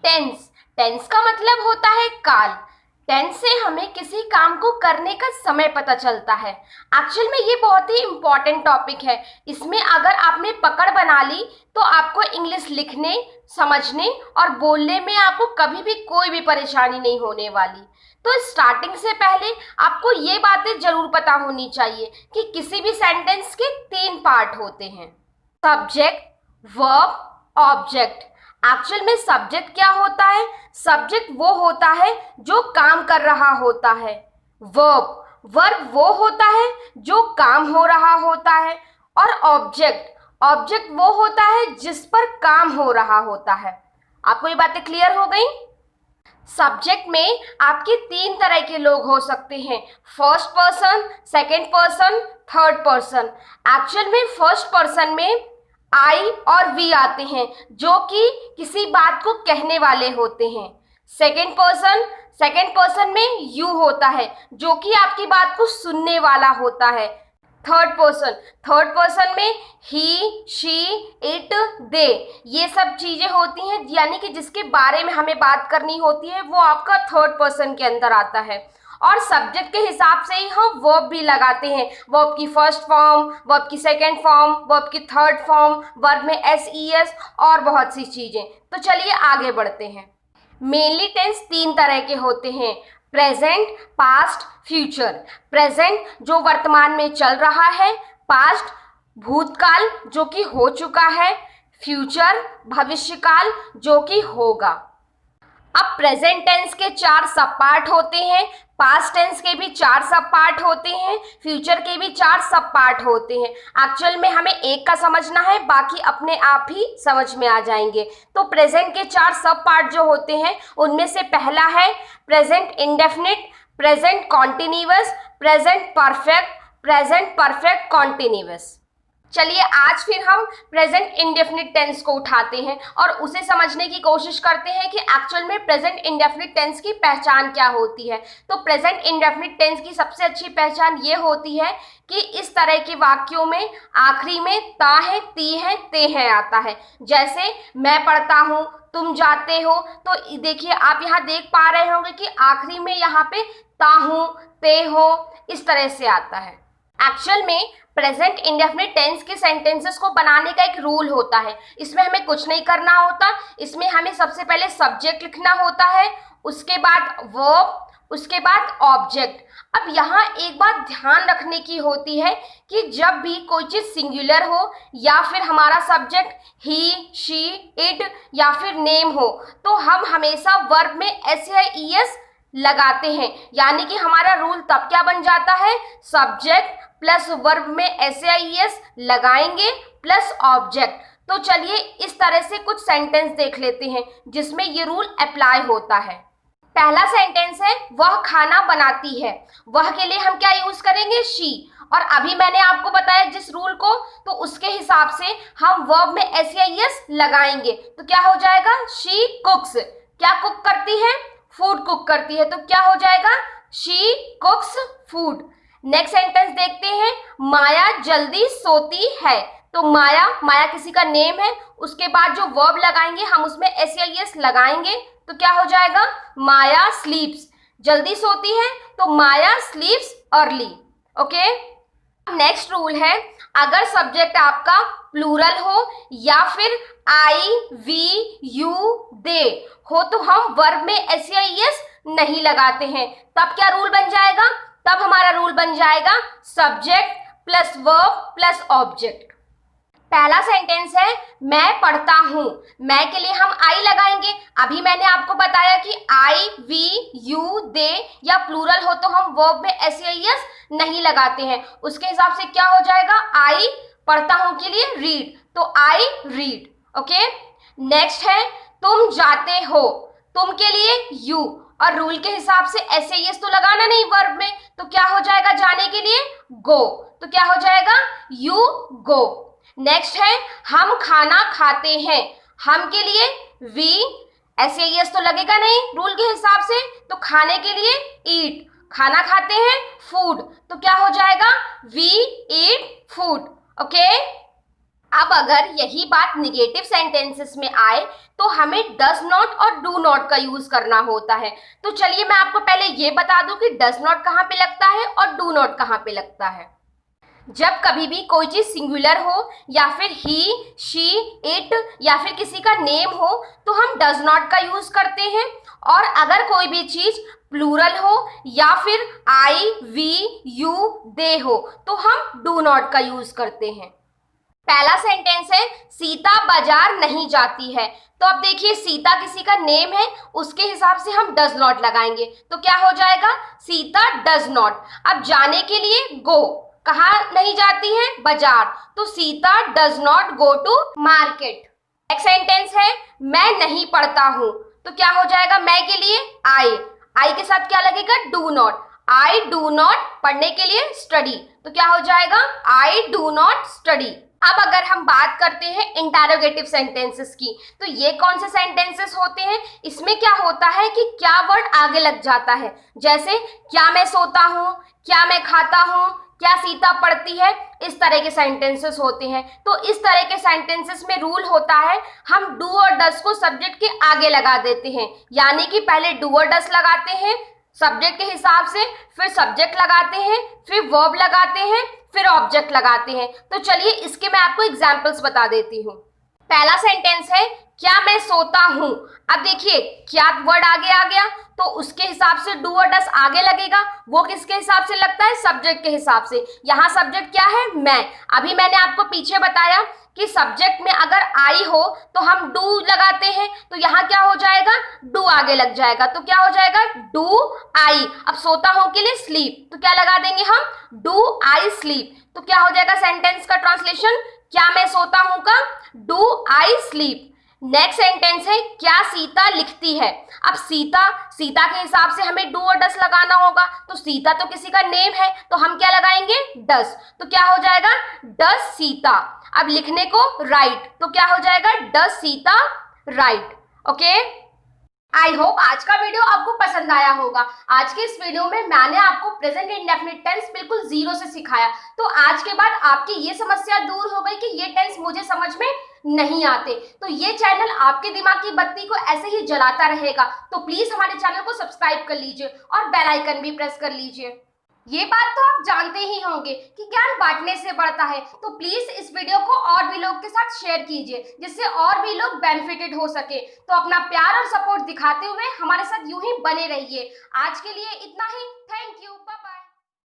Tense. Tense का मतलब होता है काल। टेंस से हमें किसी काम को करने का समय पता चलता है। एक्चुअल में ये बहुत ही इम्पॉर्टेंट टॉपिक है। इसमें अगर आपने पकड़ बना ली तो आपको इंग्लिश लिखने, समझने और बोलने में आपको कभी भी कोई भी परेशानी नहीं होने वाली। तो स्टार्टिंग से पहले आपको ये बातें जरूर पता होनी चाहिए कि किसी भी सेंटेंस के 3 पार्ट होते हैं: सब्जेक्ट, वर्ब, ऑब्जेक्ट। एक्चुअल में सब्जेक्ट क्या होता है? सब्जेक्ट वो होता है जो काम कर रहा होता है। वर्ब वो होता है जो काम हो रहा होता है। और ऑब्जेक्ट वो होता है जिस पर काम हो रहा होता है। आपको ये बातें क्लियर हो गई? सब्जेक्ट में आपके 3 तरह के लोग हो सकते हैं: first person, second person, third person. Actual में फर्स्ट पर्सन में आई और वी आते हैं जो कि किसी बात को कहने वाले होते हैं। सेकेंड पर्सन में यू होता है जो कि आपकी बात को सुनने वाला होता है। थर्ड पर्सन में ही, शी, इट, दे, ये सब चीजें होती हैं, यानी कि जिसके बारे में हमें बात करनी होती है वो आपका थर्ड पर्सन के अंदर आता है। और सब्जेक्ट के हिसाब से ही हम वर्ब भी लगाते हैं। वर्ब की फर्स्ट फॉर्म, वर्ब की सेकेंड फॉर्म, वर्ब की थर्ड फॉर्म, वर्ब में एस ई एस और बहुत सी चीजें। तो चलिए आगे बढ़ते हैं। मेनली टेंस 3 तरह के होते हैं: प्रेजेंट, पास्ट, फ्यूचर। प्रेजेंट जो वर्तमान में चल रहा है, पास्ट भूतकाल जो कि हो चुका है, फ्यूचर भविष्यकाल जो कि होगा। अब प्रेजेंट टेंस के 4 सब पार्ट होते हैं, पास्ट टेंस के भी 4 सब पार्ट होते हैं, फ्यूचर के भी 4 सब पार्ट होते हैं। एक्चुअल में हमें एक का समझना है, बाकी अपने आप ही समझ में आ जाएंगे। तो प्रेजेंट के 4 सब पार्ट जो होते हैं उनमें से पहला है present indefinite, present continuous, present perfect continuous. चलिए आज फिर हम प्रेजेंट इंडेफिनिट टेंस को उठाते हैं और उसे समझने की कोशिश करते हैं कि एक्चुअल में प्रेजेंट इंडेफिनिट टेंस की पहचान क्या होती है। तो प्रेजेंट इंडेफिनिट टेंस की सबसे अच्छी पहचान ये होती है कि इस तरह के वाक्यों में आखिरी में ता है, ती है, ते है आता है। जैसे मैं पढ़ता हूँ, तुम जाते हो। तो देखिए आप यहाँ देख पा रहे होंगे कि आखिरी में यहाँ पे ता हूँ, ते हो, इस तरह से आता है। एक्चुअल में प्रेजेंट इंडेफिनिट टेंस के सेंटेंसेस को बनाने का एक रूल होता है। इसमें हमें कुछ नहीं करना होता। इसमें हमें सबसे पहले सब्जेक्ट लिखना होता है, उसके बाद वर्ब, उसके बाद ऑब्जेक्ट। अब यहाँ एक बात ध्यान रखने की होती है कि जब भी कोई चीज़ सिंगुलर हो या फिर हमारा सब्जेक्ट ही, शी, इट या फिर नेम हो तो हम हमेशा वर्ब में एस या ई एस लगाते हैं। यानी कि हमारा रूल तब क्या बन जाता है, सब्जेक्ट प्लस वर्ब में एस या ई एस लगाएंगे प्लस ऑब्जेक्ट। तो चलिए इस तरह से कुछ सेंटेंस देख लेते हैं जिसमें ये रूल अप्लाई होता है। पहला सेंटेंस है वह खाना बनाती है। वह के लिए हम क्या यूज करेंगे, शी। और अभी मैंने आपको बताया जिस रूल को, तो उसके हिसाब से हम वर्ब में एस या ई एस लगाएंगे तो क्या हो जाएगा, शी कुक्स। क्या कुक करती है, फूड कुक करती है। तो क्या हो जाएगा, शी कुक्स फूड। नेक्स्ट सेंटेंस देखते हैं, माया जल्दी सोती है। तो माया किसी का नेम है, उसके बाद जो वर्ब लगाएंगे हम उसमें एस या ई एस लगाएंगे तो क्या हो जाएगा, माया स्लीप्स। जल्दी सोती है तो Maya sleeps early. Okay. Next rule है, अगर सब्जेक्ट आपका प्लूरल हो या फिर आई, वी, यू, दे हो तो हम वर्ब में एस या ई एस नहीं लगाते हैं। तब क्या रूल बन जाएगा, तब हमारा रूल बन जाएगा subject plus verb plus object. पहला सेंटेंस है मैं पढ़ता हूं। मैं के लिए हम आई लगाएंगे। अभी मैंने आपको बताया कि आई, वी, यू, दे या प्लूरल हो तो हम वर्ब में एस या ई एस नहीं लगाते हैं। उसके हिसाब से क्या हो जाएगा, आई पढ़ता हूं के लिए रीड, तो आई रीड। ओके। नेक्स्ट है तुम जाते हो। तुम के लिए यू, और रूल के हिसाब से एस या ई एस तो लगाना नहीं वर्ब में, तो क्या हो जाएगा जाने के लिए, गो। तो क्या हो जाएगा, यू गो। नेक्स्ट है हम खाना खाते हैं। हम के लिए वी, एस या ई एस तो लगेगा नहीं रूल के हिसाब से, तो खाने के लिए ईट। खाना खाते हैं फूड, तो क्या हो जाएगा, वी ईट फूड। ओके। अब अगर यही बात निगेटिव सेंटेंसेस में आए तो हमें डज नॉट और डू नॉट का यूज करना होता है। तो चलिए मैं आपको पहले ये बता दूं कि डज नॉट कहाँ पे लगता है और डू नॉट कहाँ पे लगता है। जब कभी भी कोई चीज सिंगुलर हो या फिर ही, शी, इट या फिर किसी का नेम हो तो हम डज नॉट का यूज करते हैं, और अगर कोई भी चीज प्लूरल हो या फिर आई, वी, यू, दे हो तो हम डू नॉट का यूज करते हैं। पहला सेंटेंस है सीता बाजार नहीं जाती है। तो अब देखिए सीता किसी का नेम है, उसके हिसाब से हम डज नॉट लगाएंगे तो क्या हो जाएगा, सीता डज नॉट। अब जाने के लिए गो, कहाँ नहीं जाती है, बाजार, तो Sita does not go to market. Next sentence है मैं नहीं पढ़ता हूँ, तो क्या हो जाएगा, मैं के लिए आई के साथ क्या लगेगा, do not. I do not पढ़ने के लिए स्टडी, तो क्या हो जाएगा, आई डू नॉट स्टडी। अब अगर हम बात करते हैं इंटरोगेटिव सेंटेंसेस की, तो ये कौन से सेंटेंसेस होते हैं, इसमें क्या होता है कि क्या वर्ड आगे लग जाता है, जैसे क्या मैं सोता हूँ, क्या मैं खाता हूँ, क्या सीता पढ़ती है, इस तरह के सेंटेंसेस होते हैं। तो इस तरह के सेंटेंसेस में रूल होता है हम डू और डस को सब्जेक्ट के आगे लगा देते हैं, यानी कि पहले डू और डस लगाते हैं सब्जेक्ट के हिसाब से, फिर सब्जेक्ट लगाते हैं, फिर वर्ब लगाते हैं, फिर ऑब्जेक्ट लगाते हैं। तो चलिए इसके मैं आपको एग्जांपल्स बता देती हूँ। पहला सेंटेंस है क्या मैं सोता हूँ। अब देखिए क्या वर्ड आगे आ गया तो उसके हिसाब से डू और डस आगे लगेगा, वो किसके हिसाब से लगता है, सब्जेक्ट के हिसाब से। यहाँ सब्जेक्ट क्या है, मैं। अभी मैंने आपको पीछे बताया कि सब्जेक्ट में अगर आई हो तो हम डू लगाते हैं, तो यहाँ क्या हो जाएगा, डू आगे लग जाएगा, तो क्या हो जाएगा, डू आई। अब सोता हूँ के लिए स्लीप, तो क्या लगा देंगे हम, डू आई स्लीप। तो क्या हो जाएगा सेंटेंस का ट्रांसलेशन, क्या मैं सोता हूँ का do I sleep. Next sentence है क्या सीता लिखती है। अब सीता के हिसाब से हमें डू और डस लगाना होगा, तो सीता तो किसी का नेम है तो हम क्या लगाएंगे, डस, तो क्या हो जाएगा, डस सीता। अब लिखने को राइट, तो क्या हो जाएगा, does Sita right. Okay, I hope आज का वीडियो आपको पसंद आया होगा। आज के इस वीडियो में मैंने आपको प्रेजेंट इंडेफिनिट टेंस बिल्कुल जीरो से सिखाया, तो आज के बाद आपकी ये समस्या दूर हो गई कि ये टेंस मुझे समझ में नहीं आते। तो ये चैनल आपके दिमाग की बत्ती को ऐसे ही जलाता रहेगा, तो प्लीज हमारे चैनल को सब्सक्राइब कर लीजिए और बेल आइकन भी प्रेस कर लीजिए। ये बात तो आप जानते ही होंगे कि ज्ञान बांटने से बढ़ता है, तो प्लीज इस वीडियो को और भी लोग के साथ शेयर कीजिए जिससे और भी लोग बेनिफिटेड हो सके। तो अपना प्यार और सपोर्ट दिखाते हुए हमारे साथ यूं ही बने रहिए। आज के लिए इतना ही, थैंक यू, बाय बाय।